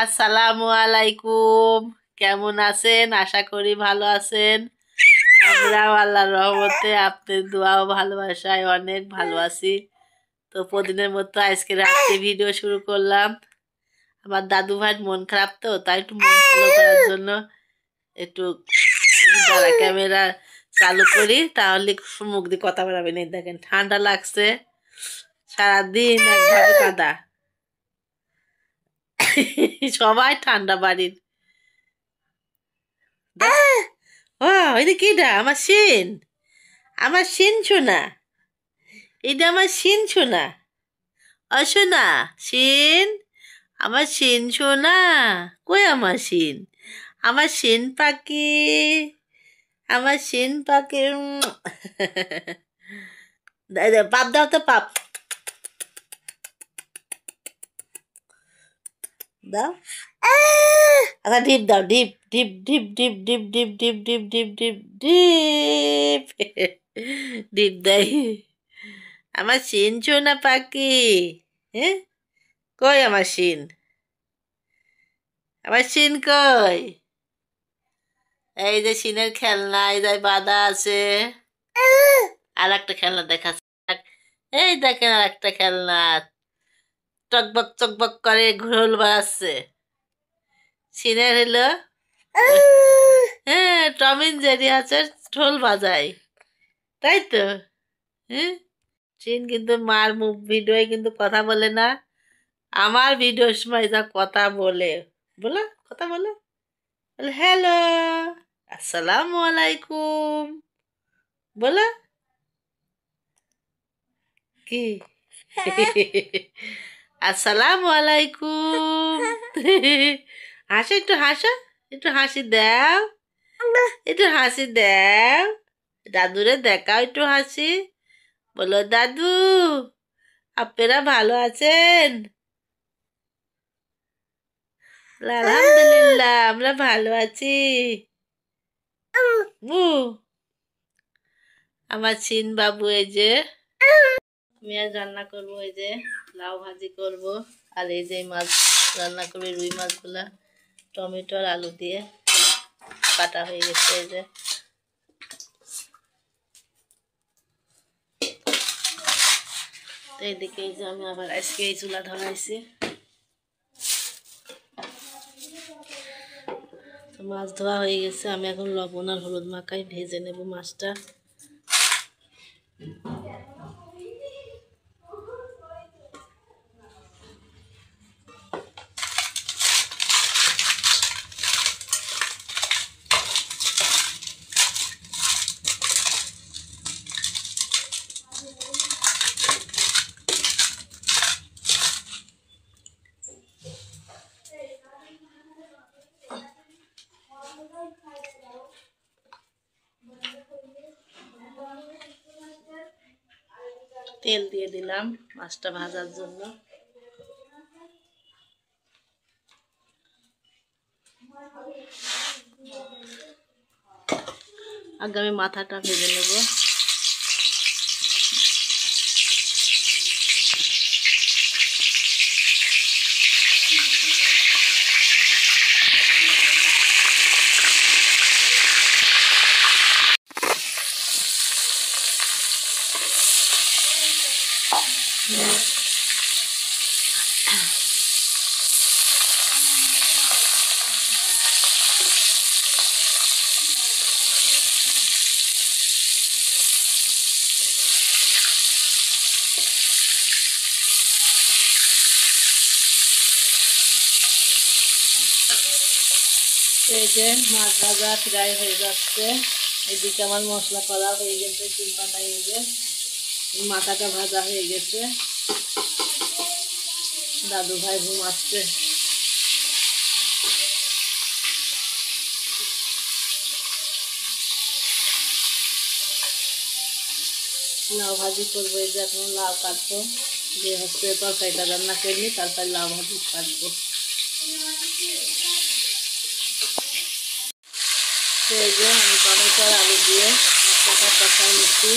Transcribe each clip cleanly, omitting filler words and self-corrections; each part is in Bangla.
আসসালামু আলাইকুম। কেমন আছেন? আশা করি ভালো আছেন। আমরাও আল্লাহর রহমতে আপনার দোয়া ও ভালোবাসায় অনেক ভালো আছি। তো প্রতিদিনের মতো আজকে রাত্রে ভিডিও শুরু করলাম। আমার দাদু ভাইয়ের মন খারাপ, তো তাই একটু মন ভালো করার জন্য একটু দাঁড়া ক্যামেরা চালু করি, তাহলে মুখ দিয়ে কথা বেরাবে না। দেখেন ঠান্ডা লাগছে, সারাদিন একভাবে কাদা। সবাই ঠান্ডা বাড়ির। ও এটা কিটা? আমার শিন, আমার শিন শোনা, এটা আমার শিন শোনা। অশোনা শিন, আমার শিন শোনা। কই আমার শিন? আমার শিন পাখি, আমার শিন পাখি। পাপ দাও তো, পাপ দাও। আচ্ছা ডিপ দাও, deep deep deep deep deep deep deep deep deep deep deep deep দেয় আমার শিন সোনা পাখি। হ্যাঁ, কই আমার শিন? আমার শিন কই? এই যে শিনের খেলনা, এই যে বাঁধা আছে। আর একটা খেলনা দেখাচ্ছে। এই দেখেন আর একটা খেলনা চকবক চকবক করে ঘোল বাড়াচ্ছে। শিনের হলো হ্যাঁ, টম এন্ড জেরি আছে, ঢোল বাজায়, তাই তো। হ্যাঁ, শিন কিন্তু মার মুখ ভিডিওয় কিন্তু কথা বলে না। আমার ভিডিওর সময় যা কথা বলে, বলো কথা বলো, বলে হ্যালো, আসসালামু আলাইকুম, বলো কি? আসসালামু আলাইকুম। হাসো, একটু হাসো, একটু হাসি দাও, একটু হাসি দাও, দাদুরে দেখাও একটু হাসি। বলো দাদু, আপনারা ভালো আছেন? আলহামদুলিল্লাহ, আমরা ভালো আছি। বু, আমার চিন বাবু এই যে। আমি আজ রান্না করবো এই যে লাউ ভাজি করব, আর এই যে মাছ রান্না করবে, রুই মাছগুলা টমেটো আর আলু দিয়ে কাটা হয়ে গেছে। এই যে এইদিকে এই যে আমি আবার আজকে এই চুলা ধরাইছি। মাছ ধোয়া হয়ে গেছে, আমি এখন লবণ আর হলুদ মাখাই ভেজে নেব মাছটা। তেল দিয়ে দিলাম মাছটা ভাজার জন্য। আগে আমি মাথাটা ভেজে নেব। এই যে মাছ ভাজা ফ্রাই হয়ে যাচ্ছে, এদিকে আমার মশলা করা হয়ে গেছে, চুল পাতা হয়ে গেছে, মাথাটা ভাজা হয়ে গেছে। দাদু ভাই ঘুমাচ্ছে। লাউ ভাজি করবো, এই যে এখন লাউ কাটবো, দিয়ে হচ্ছে তরকারিটা রান্না করিনি, তারপর লাউ ভাজি কাটবো। এই যে আমি টমেটো আর আলু দিয়ে মশলাটা কষাই নিচ্ছি।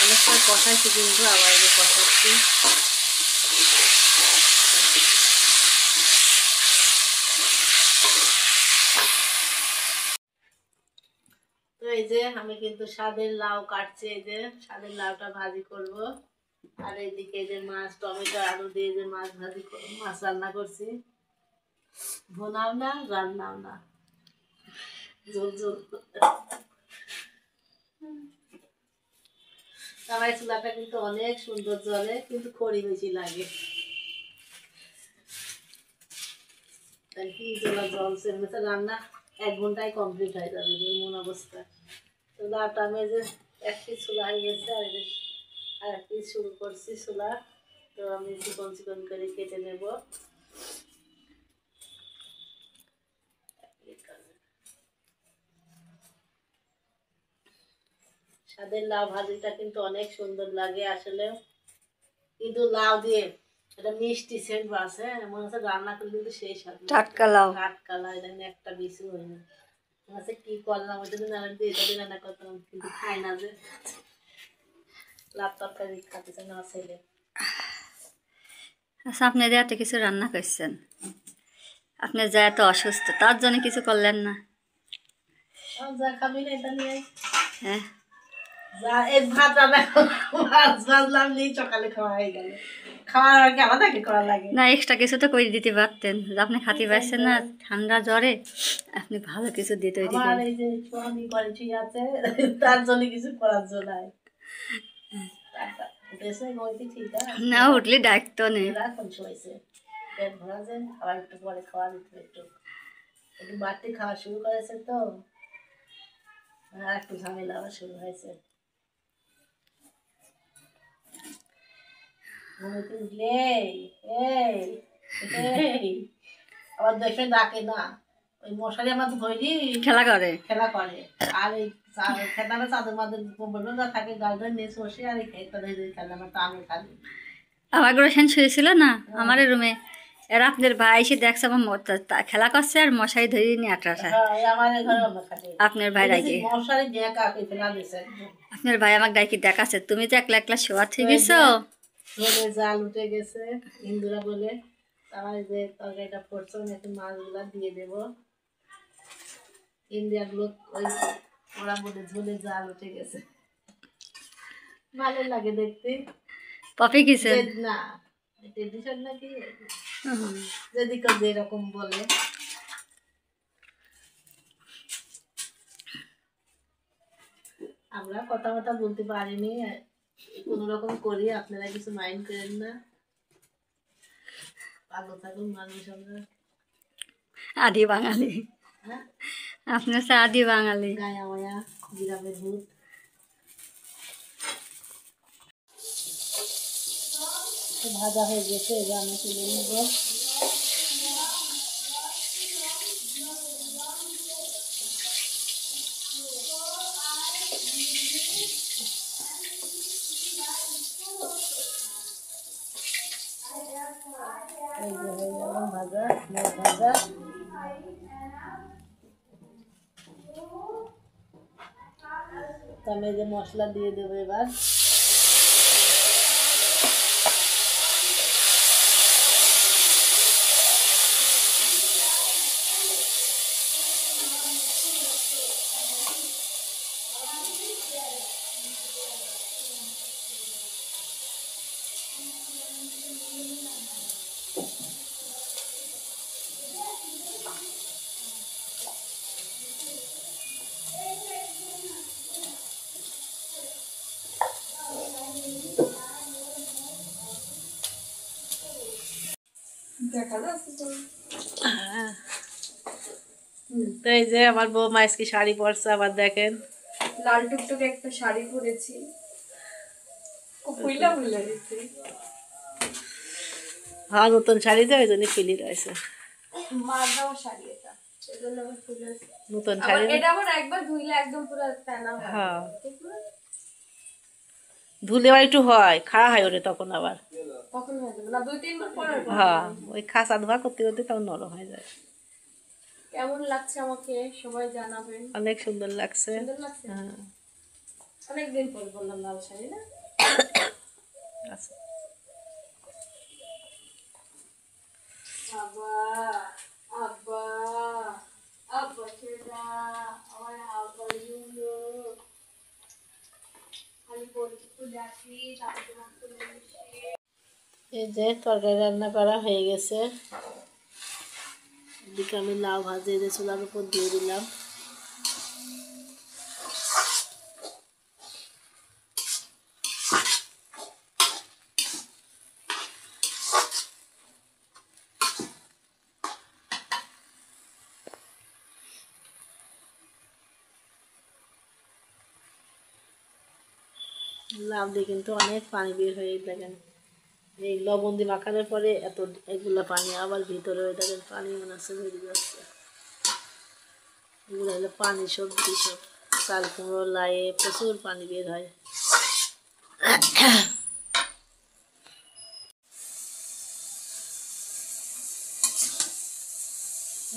অনেক সময় কষাইছি, কিন্তু আবার যে কষাচ্ছি। এই যে আমি কিন্তু স্বাদের লাউ কাটছি, এই যে স্বাদের লাউটা ভাজি করব। আর এইদিকে এই যে মাছ, টমেটো আলু দিয়ে যে মাছ ভাজি মাছ রান্না করছি। ভোনাও না রান্নাও না, ঝোল ঝোল। আমার চুলাটা কিন্তু অনেক সুন্দর জ্বলে, কিন্তু খড়ি বেশি লাগে। তাই কি জল জ্বলছে, রান্না 1 ঘন্টায় কমপ্লিট হয়ে যাবে এমন অবস্থা। তো লাউটা আমি যে এক পিস চুলা হয়ে গেছে, আর এক পিস শুরু করছি চুলা। তো আমি চিকন চিকন করে কেটে নেব। স্বাদের লাউ ভাজিটা কিন্তু অনেক সুন্দর লাগে আসলে, কিন্তু লাউ দিয়ে এটা মিষ্টি সেন্ট আছে, মনে হচ্ছে রান্না করলে কিন্তু সেই স্বাদ। টাটকা লাউ, টাটকা লাউ, এটা একটা বেশি হয় না। মনে হচ্ছে কি করলাম, ওই জন্য এটা দিয়ে রান্না করতাম, কিন্তু খায় না যে। লাউ তরকারি খাতে চায় না ছেলে। আচ্ছা, আপনি যে এত কিছু রান্না করছেন, আপনি যা এত অসুস্থ, তার জন্য কিছু করলেন না? যা খাবি না এটা নিয়ে, হ্যাঁ, যা এই ভাত রান্না মাছ ভাজলাম নিয়ে সকালে খাওয়া হয়ে গেল। খাওয়ার আগে আলাদা কি করা লাগে না এক্সট্রা কিছু তো করে দিতে পারতেন, আপনি খাতে পারছেন না ঠান্ডা জ্বরে, আপনি ভালো কিছু দিয়ে তৈরি আমার করেন। এই যে স্বামী ঘরে ঠিক আছে, তার জন্য কিছু করার জন্য না উঠলে ডাকতো নেই। এখন শোয়েছে, পেট ভরা যায়, আবার একটু পরে খাওয়া দিতে একটু একটু বাড়তি খাওয়া শুরু করেছে, তো আর একটু ঝামেলা আবার শুরু হয়েছে। ঘুমিতে উঠলে এই এই আবার দেখে ডাকে না, ওই মশারি আমার ধরি খেলা করে আর এই খেলাটা চাদর মাদের বলবে থাকে গাল ধরে নিয়ে বসে, আর এই খেলটা ধরে খেলা আমার টানে খালি। আমার গ্রোশন শুয়েছিল না আমার রুমে, এরা আপনার ভাই এসে দেখছে আমার খেলা করছে আর মশারি ধরে নিয়ে আটরাছে। আপনার ভাই ডাকি, আপনার ভাই আমাকে ডাকি দেখাচ্ছে, তুমি তো একলা একলা শোয়া ঠিক গেছো। জাল উঠে গেছে ইন্দুরা বলে, আমার যে তরকারিটা পড়ছে একটু মাছগুলা দিয়ে দেবো। ইন্ডিয়ার লোক ওই ওরা বলে ঝোলে জাল উঠে গেছে, ভালো লাগে দেখতে। পপি কিসে না টেডিশন নাকি যেদিকে যেরকম বলে। আমরা কথা কথা বলতে পারিনি, কোন রকম করি, আপনারা কিছু মাইন্ড করেন না। ভালো থাকুন মানুষ, আমরা আদি বাঙালি। হ্যাঁ, আপনার সে আদি বাঙালি, গায়া মায়া গ্রামের ভূত। ভাজা হয়ে গেছে, এবার আমি তুলে নেব। এই যে হয়ে গেল ভাজা, মাছ ভাজা। আমি যে মশলা দিয়ে দেবো এবার। তো এই যে আমার বৌমা আজকে শাড়ি পরছে, আবার দেখেন লাল টুকটুকে একটা শাড়ি পরেছি, হ্যাঁ নতুন শাড়ি দেয়, ওই জন্য ফিলি রয়েছে মার দেওয়া শাড়ি এটা, নতুন শাড়ি। এটা আবার একবার ধুইলে একদম পুরো টানা হয়। হ্যাঁ ধুলে আবার একটু হয় খাড়া হয় ওরে, তখন আবার কখন হয়ে যাবে না, 2-3 বার পরে। হ্যাঁ ওই খাসা ধোয়া করতে করতে তখন নরম হয়ে যায়। কেমন লাগছে আমাকে সবাই জানাবেন। অনেক সুন্দর লাগছে। সুন্দর লাগছে, হ্যাঁ অনেকদিন পরে বললাম লাল শাড়ি না। আচ্ছা আব্বা আব্বা আব্বা ছেড়া আমার আব্বা এই যে তরকারি রান্না করা হয়ে গেছে। এদিকে আমি লাউ ভাজি এই যে চুলার উপর দিয়ে দিলাম। লাউ দিয়ে কিন্তু অনেক পানি বের হয়ে দেখেন, এই লবণ দিয়ে মাখানোর পরে এত এগুলো পানি, আবার ভিতরে দেখেন পানি মনে হচ্ছে বেরিয়ে যাচ্ছে। এগুলো হলো পানি সবজি, সব চাল কুমড়ো লাইয়ে প্রচুর পানি বের হয়।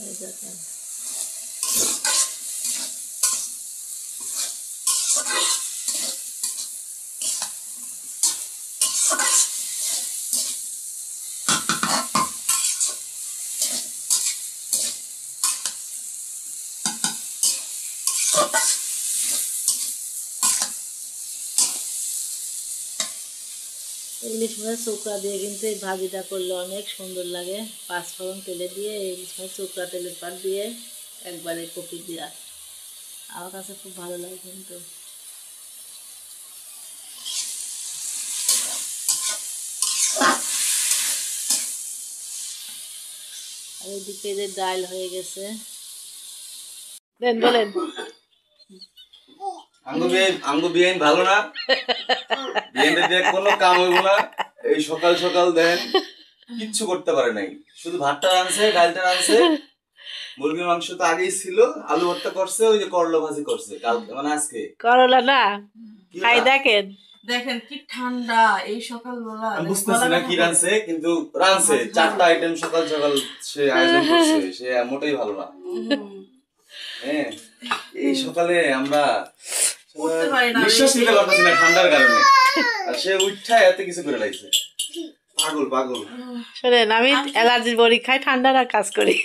এই দেখেন ইলিশ মাছের চোকড়া দিয়ে কিন্তু এই ভাজিটা করলে অনেক সুন্দর লাগে। পাঁচফোড়ন তেলে দিয়ে ইলিশ মাছের চোকড়া তেলের পাট দিয়ে একবারে কপি দেওয়া আমার কাছে খুব ভালো লাগে কিন্তু। আর এদিকে যে ডাল হয়ে গেছে। দেন বলেন, আমগো বিয়েন ভালো না, বিয়েনটা দিয়ে কোনো কাম হইব না। এই সকাল সকাল দেন কিচ্ছু করতে পারে নাই, শুধু ভাতটা রাঁধছে, ডালটা রাঁধছে, মুরগির মাংস তো আগেই ছিল, আলু ভর্তা করছে, ওই যে করলা ভাজি করছে কালকে, মানে আজকে করলা না খাই দেখেন। দেখেন কি ঠান্ডা এই সকালবেলা। আমি বুঝতেছি না কি রাঁধছে, কিন্তু রাঁধছে 4টা আইটেম সকাল সকাল সে আয়োজন করছে, সে মোটেই ভালো না। হ্যাঁ, এই সকালে আমরা নিঃশ্বাস নিতে পারতেছি না ঠান্ডার কারণে, আর সে উঠা এত কিছু করে লাগছে। পাগল পাগল। শোনেন, আমি অ্যালার্জির বড়ি খাই, ঠান্ডার আর কাজ করি,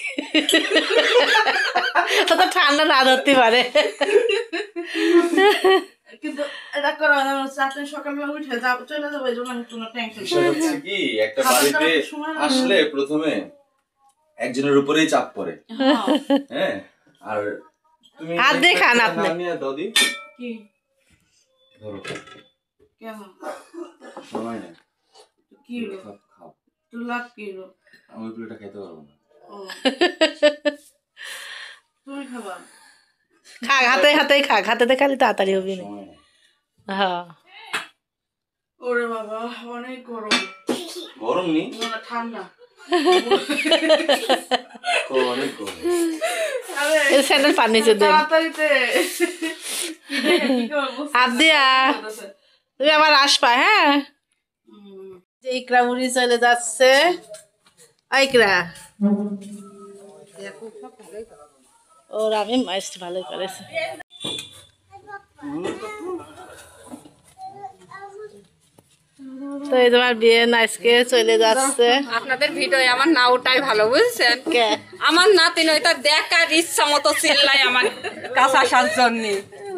তো ঠান্ডা না ধরতে পারে। কিন্তু এটা করা না, আপনি সকালবেলা উঠে চলে যাবো, এই জন্য কোনো টেনশন হচ্ছে কি, একটা বাড়িতে আসলে প্রথমে একজনের উপরেই চাপ পড়ে। হ্যাঁ, আর তুমি হাত দিয়ে খান আপনি। দাদি কি ধরো, কেন সময় নেই, কি হলো, খাও। তুই লাভ কি হলো? আমি ওই প্লেটটা খেতে পারবো না। তুমি খাবা? খা, হাতে হাতে খা, হাতে খালি তাড়াতাড়ি হবে না। সময় নেই। হ্যাঁ, ওরে বাবা অনেক গরম। গরম নি, না ঠান্ডা, অনেক গরম। এই স্যান্ডেল পানি নিচে দেন। তাড়াতাড়িতে হাত দিয়া তুমি আবার আসবা। হ্যাঁ, যে ইকরা মুড়ি চলে যাচ্ছে। ইকরা ওর আমি মাছ ভালো করেছে। তো এই তোমার বিয়ে আজকে চলে যাচ্ছে। আপনাদের ভিডিও আমার না ওটাই ভালো, বুঝছেন? কে আমার নাতিন ওইটা দেখার ইচ্ছা মতো চিল্লাই আমার কাছে আসার জন্য,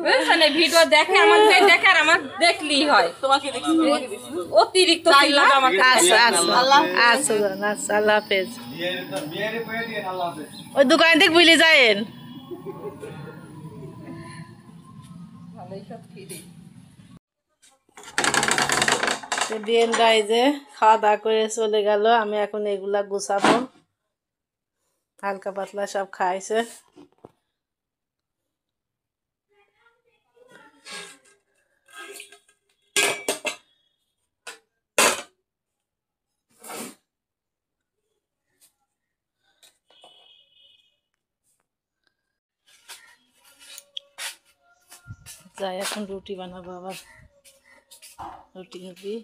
বুঝছেন? এই ভিডিও দেখে আমার দেখার আমার দেখলেই হয়, তোমাকে অতিরিক্ত চিল্লাবে আমাকে। আচ্ছা আচ্ছা আচ্ছা আচ্ছা, আল্লাহ হাফেজ। ওই দোকান থেকে বুঝলে যায়েন। বিয়েনরা এই যে খাওয়া দাওয়া করে চলে গেল। আমি এখন এগুলা গুছাবো। হালকা পাতলা সব খাইছে। যাই এখন রুটি বানাবো, আবার রুটি হবে,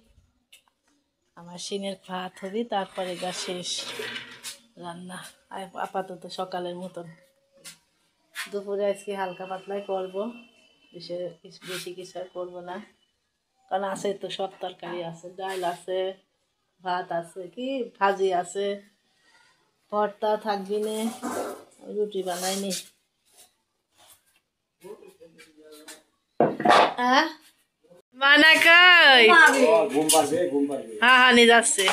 আমার সিনের ভাত হবে, তারপরে গা শেষ রান্না। আপাতত সকালের মতন। দুপুরে আজকে হালকা পাতলাই করবো, বেশি কিছু আর করবো না, কারণ আছে তো সব তরকারি আছে, ডাল আছে, ভাত আছে, কি ভাজি আছে, ভর্তা থাকবি না, রুটি বানাইনি। মানা কই হ্যাঁ হ্যাঁ নিয়ে যাচ্ছে